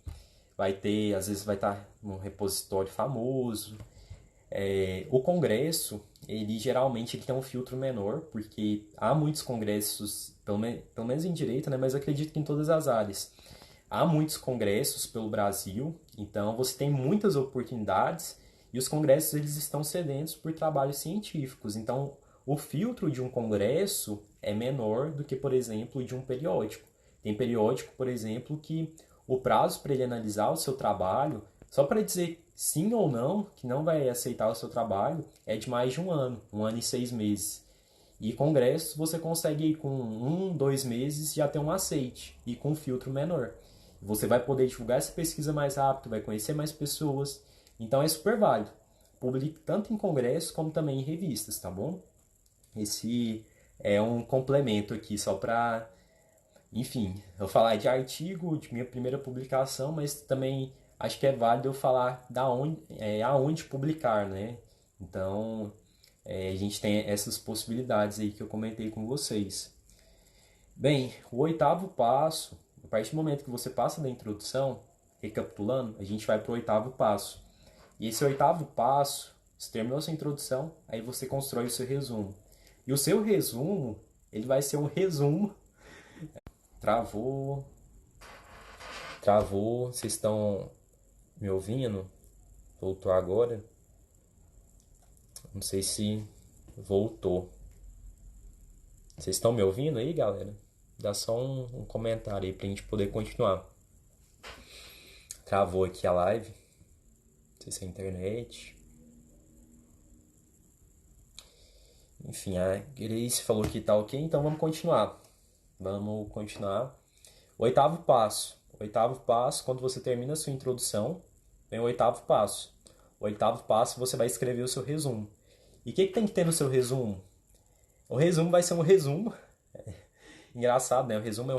vai ter, às vezes vai estar num repositório famoso. O congresso, ele geralmente ele tem um filtro menor, porque há muitos congressos, pelo menos em direito, né, mas acredito que em todas as áreas. Há muitos congressos pelo Brasil, então você tem muitas oportunidades e os congressos eles estão sedentos por trabalhos científicos. Então, o filtro de um congresso é menor do que, por exemplo, de um periódico. Tem periódico, por exemplo, que o prazo para ele analisar o seu trabalho, só para dizer sim ou não, que não vai aceitar o seu trabalho, é de mais de um ano e 6 meses. E congressos você consegue ir com 2 meses já ter um aceite e com um filtro menor. Você vai poder divulgar essa pesquisa mais rápido, vai conhecer mais pessoas. Então é super válido. Publique tanto em congressos como também em revistas, tá bom? Esse é um complemento aqui só para, enfim, eu falar de artigo, de minha primeira publicação, mas também acho que é válido eu falar aonde publicar, né? Então, a gente tem essas possibilidades aí que eu comentei com vocês. Bem, o oitavo passo, a partir do momento que você passa da introdução, recapitulando, a gente vai para o oitavo passo. E esse oitavo passo, você terminou sua introdução, aí você constrói o seu resumo. E o seu resumo, ele vai ser um resumo. Travou, travou, vocês estão me ouvindo? Voltou agora? Não sei se voltou. Vocês estão me ouvindo aí, galera? Dá só um comentário aí pra gente poder continuar. Travou aqui a live. Não sei se é a internet. Enfim, a Grace falou que tá ok, então vamos continuar. Vamos continuar. Oitavo passo. Oitavo passo, quando você termina a sua introdução, vem o oitavo passo. O oitavo passo, você vai escrever o seu resumo. E o que tem que ter no seu resumo? O resumo vai ser um resumo. Engraçado, né? O resumo é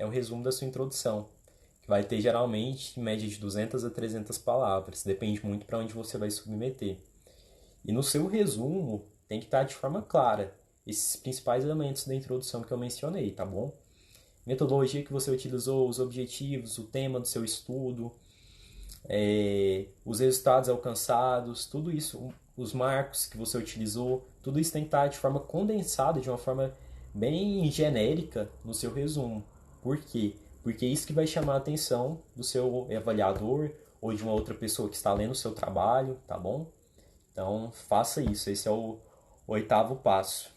um resumo da sua introdução, que vai ter geralmente em média de 200 a 300 palavras, depende muito para onde você vai submeter. E no seu resumo tem que estar de forma clara esses principais elementos da introdução que eu mencionei, tá bom? Metodologia que você utilizou, os objetivos, o tema do seu estudo, os resultados alcançados, tudo isso, os marcos que você utilizou, tudo isso tem que estar de forma condensada, de uma forma bem genérica no seu resumo. Por quê? Porque é isso que vai chamar a atenção do seu avaliador ou de uma outra pessoa que está lendo o seu trabalho, tá bom? Então, faça isso. Esse é o oitavo passo.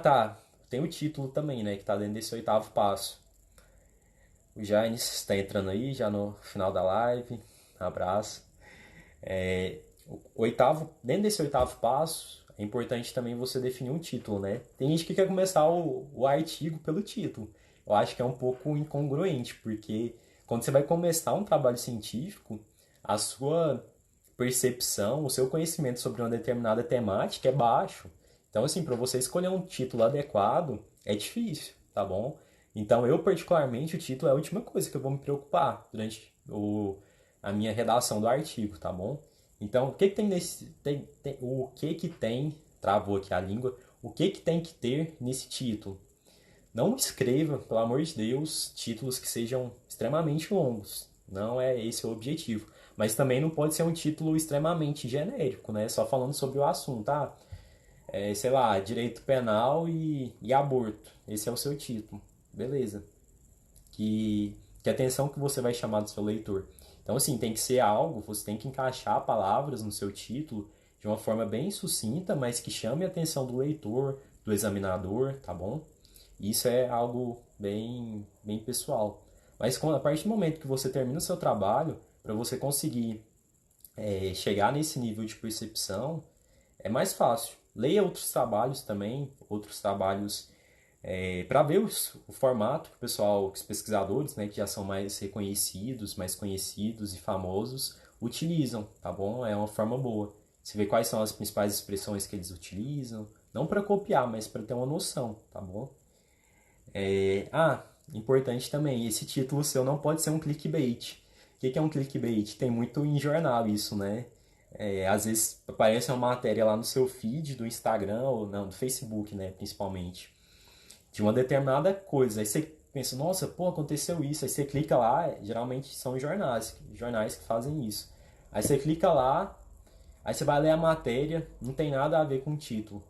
Tá. Tem o título também, né? Que está dentro desse oitavo passo. O Jaines está entrando aí, já no final da live. Abraço. Dentro desse oitavo passo, é importante também você definir um título, né? Tem gente que quer começar o artigo pelo título. Eu acho que é um pouco incongruente, porque quando você vai começar um trabalho científico, a sua percepção, o seu conhecimento sobre uma determinada temática é baixo. Então, assim, para você escolher um título adequado, é difícil, tá bom? Então, eu, particularmente, o título é a última coisa que eu vou me preocupar durante a minha redação do artigo, tá bom? Então, o que que tem nesse... o que que tem... Travou aqui a língua. O que que tem que ter nesse título? Não escreva, pelo amor de Deus, títulos que sejam extremamente longos. Não é esse o objetivo. Mas também não pode ser um título extremamente genérico, né? Só falando sobre o assunto, tá? Sei lá, direito penal e aborto. Esse é o seu título. Beleza. Que atenção que você vai chamar do seu leitor. Então, assim, tem que ser algo, você tem que encaixar palavras no seu título de uma forma bem sucinta, mas que chame a atenção do leitor, do examinador, tá bom? Isso é algo bem pessoal. Mas a partir do momento que você termina o seu trabalho, para você conseguir chegar nesse nível de percepção, é mais fácil. Leia outros trabalhos também, outros trabalhos para ver o formato que o pessoal, que os pesquisadores, né, que já são mais reconhecidos, mais conhecidos e famosos, utilizam, tá bom? É uma forma boa. Você vê quais são as principais expressões que eles utilizam, não para copiar, mas para ter uma noção, tá bom? Importante também, esse título seu não pode ser um clickbait. O que é um clickbait? Tem muito em jornal isso, né? Às vezes aparece uma matéria lá no seu feed do Instagram, ou não, do Facebook, né, principalmente, de uma determinada coisa. Aí você pensa, nossa, pô, aconteceu isso. Aí você clica lá, geralmente são jornais que fazem isso. Aí você clica lá, aí você vai ler a matéria, não tem nada a ver com o título.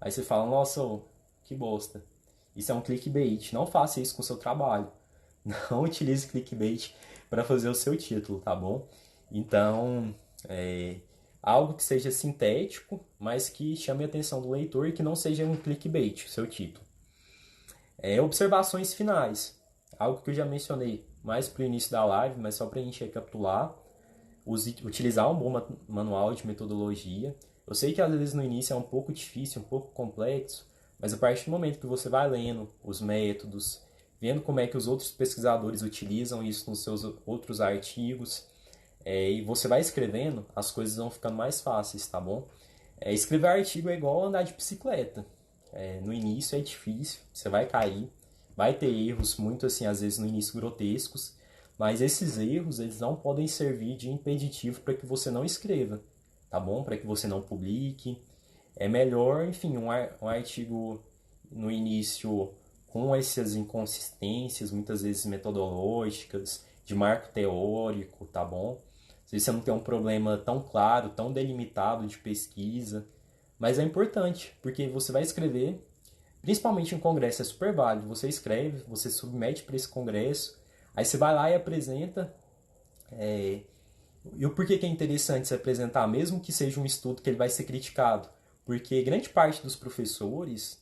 Aí você fala, nossa, que bosta. Isso é um clickbait. Não faça isso com o seu trabalho. Não utilize clickbait para fazer o seu título, tá bom? Então, algo que seja sintético, mas que chame a atenção do leitor e que não seja um clickbait, o seu título. Observações finais. Algo que eu já mencionei mais para o início da live, mas só para a gente recapitular. Utilizar um bom manual de metodologia. Eu sei que às vezes no início é um pouco difícil, um pouco complexo, mas a partir do momento que você vai lendo os métodos, vendo como é que os outros pesquisadores utilizam isso nos seus outros artigos, e você vai escrevendo, as coisas vão ficando mais fáceis, tá bom? Escrever artigo é igual andar de bicicleta. No início é difícil, você vai cair, vai ter erros, muito assim, às vezes no início grotescos, mas esses erros, eles não podem servir de impeditivo para que você não escreva, tá bom? Para que você não publique. É melhor, enfim, um artigo no início com essas inconsistências, muitas vezes metodológicas, de marco teórico, tá bom? Se você não tem um problema tão claro, tão delimitado de pesquisa, mas é importante, porque você vai escrever, principalmente em congresso é super válido, você escreve, você submete para esse congresso, aí você vai lá e apresenta, e o porquê que é interessante se apresentar, mesmo que seja um estudo que ele vai ser criticado, porque grande parte dos professores,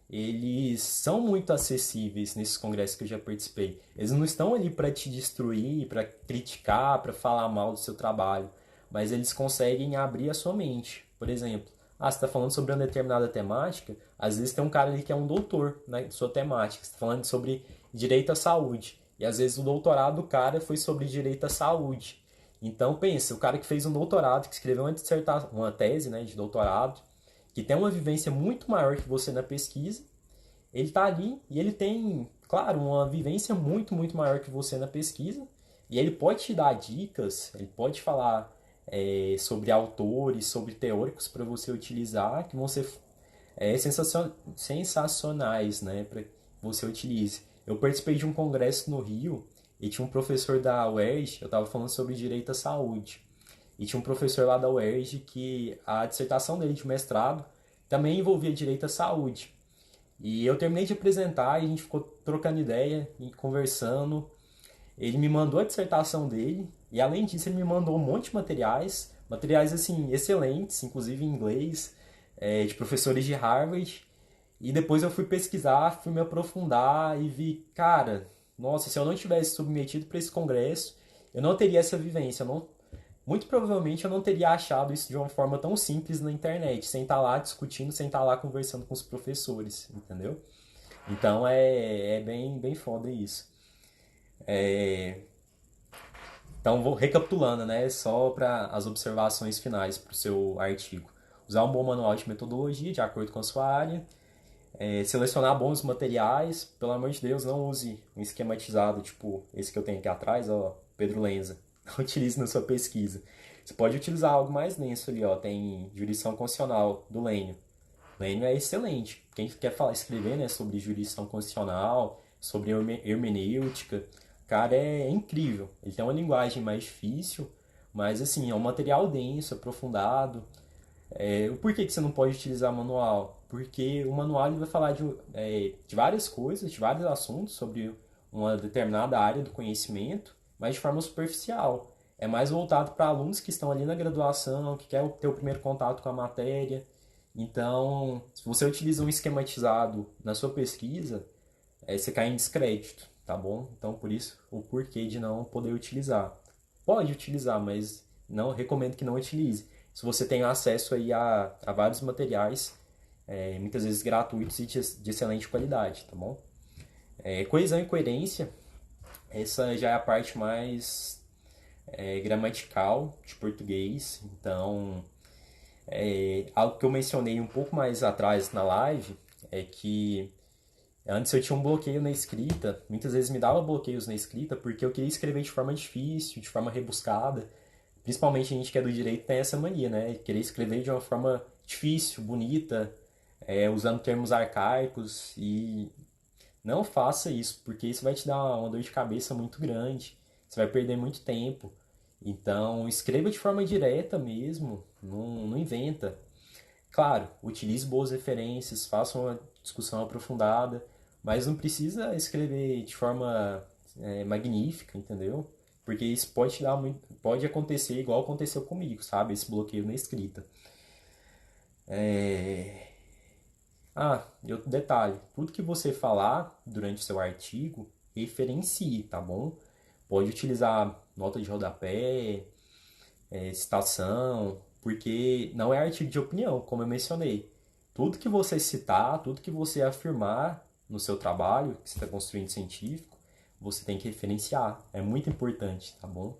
eles são muito acessíveis nesses congressos que eu já participei. Eles não estão ali para te destruir, para criticar, para falar mal do seu trabalho, mas eles conseguem abrir a sua mente. Por exemplo, você está falando sobre uma determinada temática, às vezes tem um cara ali que é um doutor na sua temática, você está falando sobre direito à saúde, e às vezes o doutorado do cara foi sobre direito à saúde. Então pensa, o cara que fez um doutorado, que escreveu uma tese, né, de doutorado, que tem uma vivência muito maior que você na pesquisa, ele está ali e ele tem, claro, uma vivência muito maior que você na pesquisa, e ele pode te dar dicas, ele pode falar sobre autores, sobre teóricos para você utilizar, que vão ser sensacionais, né, para que você utilize. Eu participei de um congresso no Rio e tinha um professor da UERJ, eu estava falando sobre direito à saúde. E tinha um professor lá da UERJ que a dissertação dele de mestrado também envolvia direito à saúde. E eu terminei de apresentar e a gente ficou trocando ideia e conversando. Ele me mandou a dissertação dele e além disso ele me mandou um monte de materiais assim excelentes, inclusive em inglês, de professores de Harvard. E depois eu fui pesquisar, fui me aprofundar e vi, cara, nossa, se eu não tivesse submetido para esse congresso, eu não teria essa vivência, muito provavelmente eu não teria achado isso de uma forma tão simples na internet, sem estar lá discutindo, sem estar lá conversando com os professores, entendeu? Então é bem foda isso. Então, vou recapitulando, né? Só para as observações finais para o seu artigo. Usar um bom manual de metodologia de acordo com a sua área. Selecionar bons materiais. Pelo amor de Deus, não use um esquematizado, tipo esse que eu tenho aqui atrás, ó, Pedro Lenza. Não utilize na sua pesquisa. Você pode utilizar algo mais denso ali, ó. Tem jurisdição constitucional do Lênio. Lênio é excelente. Quem quer escrever, né, sobre jurisdição constitucional, sobre hermenêutica, cara, é incrível. Ele tem uma linguagem mais difícil, mas assim, é um material denso, aprofundado. Por que você não pode utilizar manual? Porque o manual ele vai falar de várias coisas, de vários assuntos sobre uma determinada área do conhecimento, mas de forma superficial. é mais voltado para alunos que estão ali na graduação, que quer ter o primeiro contato com a matéria. Então, se você utiliza um esquematizado na sua pesquisa, você cai em descrédito, tá bom? Então, por isso, o porquê de não poder utilizar. Pode utilizar, mas não recomendo que não utilize. Se você tem acesso aí a vários materiais, muitas vezes gratuitos e de excelente qualidade, tá bom? Coesão e coerência, essa já é a parte mais gramatical de português. Então, algo que eu mencionei um pouco mais atrás na live é que antes eu tinha um bloqueio na escrita, muitas vezes me dava bloqueios na escrita porque eu queria escrever de forma difícil, de forma rebuscada. Principalmente a gente que é do direito tem essa mania, né? Querer escrever de uma forma difícil, bonita, usando termos arcaicos, e não faça isso, porque isso vai te dar uma dor de cabeça muito grande, você vai perder muito tempo. Então, escreva de forma direta mesmo, não inventa. Claro, utilize boas referências, faça uma discussão aprofundada, mas não precisa escrever de forma magnífica, entendeu? Porque isso pode te dar muito, pode acontecer igual aconteceu comigo, sabe? Esse bloqueio na escrita. E outro detalhe, tudo que você falar durante o seu artigo, referencie, tá bom? Pode utilizar nota de rodapé, citação, porque não é artigo de opinião, como eu mencionei. Tudo que você citar, tudo que você afirmar no seu trabalho, que você está construindo científico, você tem que referenciar. É muito importante, tá bom?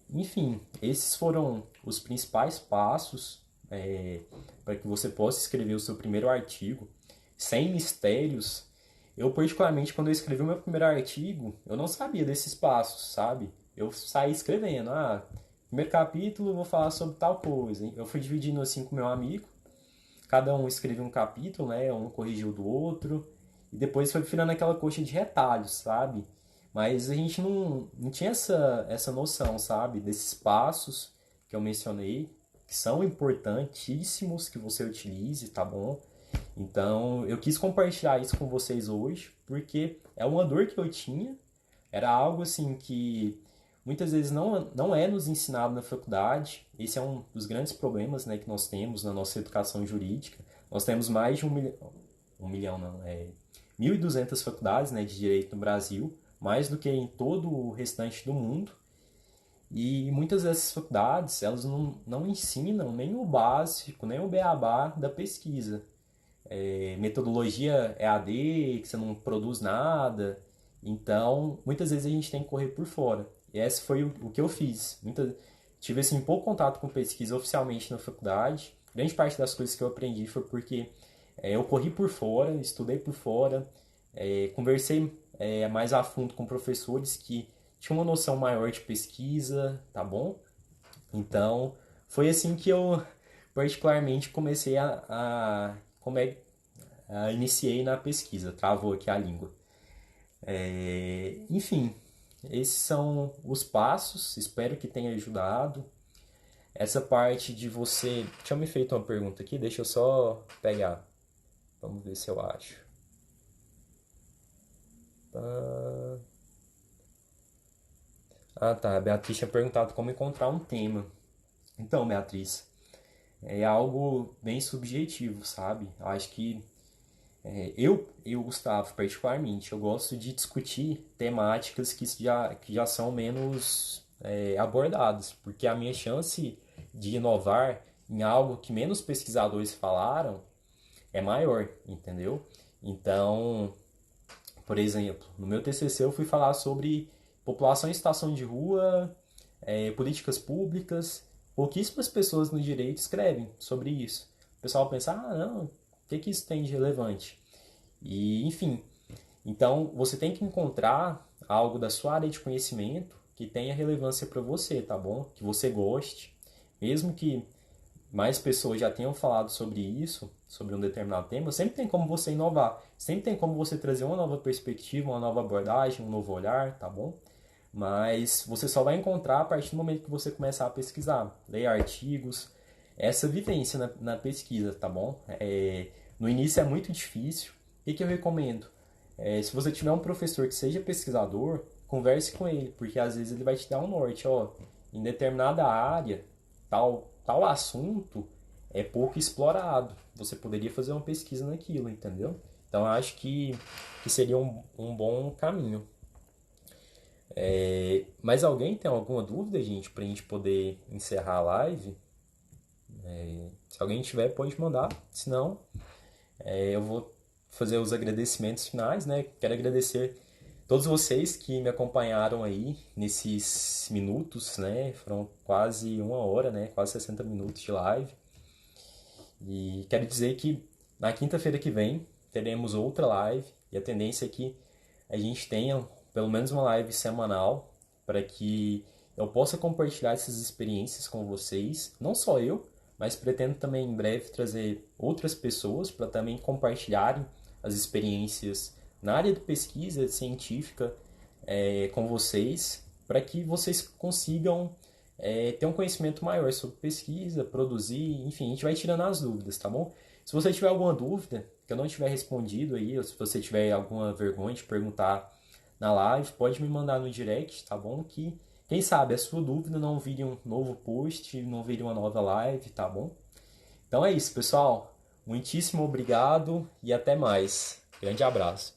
Enfim, esses foram os principais passos para que você possa escrever o seu primeiro artigo sem mistérios. Eu, particularmente, quando eu escrevi o meu primeiro artigo, eu não sabia desses passos, sabe? Eu saí escrevendo, primeiro capítulo eu vou falar sobre tal coisa. Eu fui dividindo assim com meu amigo, cada um escreveu um capítulo, né? Um corrigiu do outro, e depois foi virando aquela coxa de retalhos, sabe? Mas a gente não tinha essa noção, sabe? Desses passos que eu mencionei, que são importantíssimos que você utilize, tá bom? Então, eu quis compartilhar isso com vocês hoje, porque é uma dor que eu tinha, era algo assim que muitas vezes não é nos ensinado na faculdade. Esse é um dos grandes problemas, né, que nós temos na nossa educação jurídica. Nós temos mais de um milhão não, 1.200 faculdades, né, de direito no Brasil, mais do que em todo o restante do mundo. E muitas dessas faculdades, elas não ensinam nem o básico, nem o beabá da pesquisa. Metodologia EAD, que você não produz nada. Então, muitas vezes a gente tem que correr por fora. E esse foi o que eu fiz. Tive assim, pouco contato com pesquisa oficialmente na faculdade. Grande parte das coisas que eu aprendi foi porque eu corri por fora, estudei por fora, conversei mais a fundo com professores que tinham uma noção maior de pesquisa, tá bom? Então, foi assim que eu particularmente comecei iniciei na pesquisa. Travou aqui a língua. Enfim, esses são os passos, espero que tenha ajudado. Essa parte de você... Tinha me feito uma pergunta aqui, deixa eu só pegar. Vamos ver se eu acho. Tá, a Beatriz tinha perguntado como encontrar um tema. Então, Beatriz, é algo bem subjetivo, sabe? Eu acho que Gustavo, particularmente, eu gosto de discutir temáticas que já são menos abordadas, porque a minha chance de inovar em algo que menos pesquisadores falaram é maior, entendeu? Então, por exemplo, no meu TCC eu fui falar sobre população em situação de rua, políticas públicas. Pouquíssimas pessoas no direito escrevem sobre isso. O pessoal pensa, não, o que isso tem de relevante? E, enfim, então você tem que encontrar algo da sua área de conhecimento que tenha relevância para você, tá bom? Que você goste, mesmo que mais pessoas já tenham falado sobre isso, sobre um determinado tema, sempre tem como você inovar, sempre tem como você trazer uma nova perspectiva, uma nova abordagem, um novo olhar, tá bom? Mas você só vai encontrar a partir do momento que você começar a pesquisar, ler artigos, essa vivência na pesquisa, tá bom? No início é muito difícil. O que eu recomendo? Se você tiver um professor que seja pesquisador, converse com ele, porque às vezes ele vai te dar um norte, ó, em determinada área, tal assunto é pouco explorado. Você poderia fazer uma pesquisa naquilo, entendeu? Então eu acho que seria um bom caminho. Mas alguém tem alguma dúvida, gente, pra gente poder encerrar a live? Se alguém tiver, pode mandar. Se não, eu vou fazer os agradecimentos finais, né? Quero agradecer todos vocês que me acompanharam aí nesses minutos, né? Foram quase uma hora, né? Quase 60 minutos de live. E quero dizer que na quinta-feira que vem teremos outra live e a tendência é que a gente tenha pelo menos uma live semanal para que eu possa compartilhar essas experiências com vocês, não só eu, mas pretendo também em breve trazer outras pessoas para também compartilharem as experiências na área de pesquisa científica com vocês, para que vocês consigam ter um conhecimento maior sobre pesquisa, produzir, enfim, a gente vai tirando as dúvidas, tá bom? Se você tiver alguma dúvida que eu não tiver respondido aí, ou se você tiver alguma vergonha de perguntar na live, pode me mandar no direct, tá bom? Que quem sabe a sua dúvida não vire um novo post, não vire uma nova live, tá bom? Então é isso, pessoal. Muitíssimo obrigado e até mais. Grande abraço.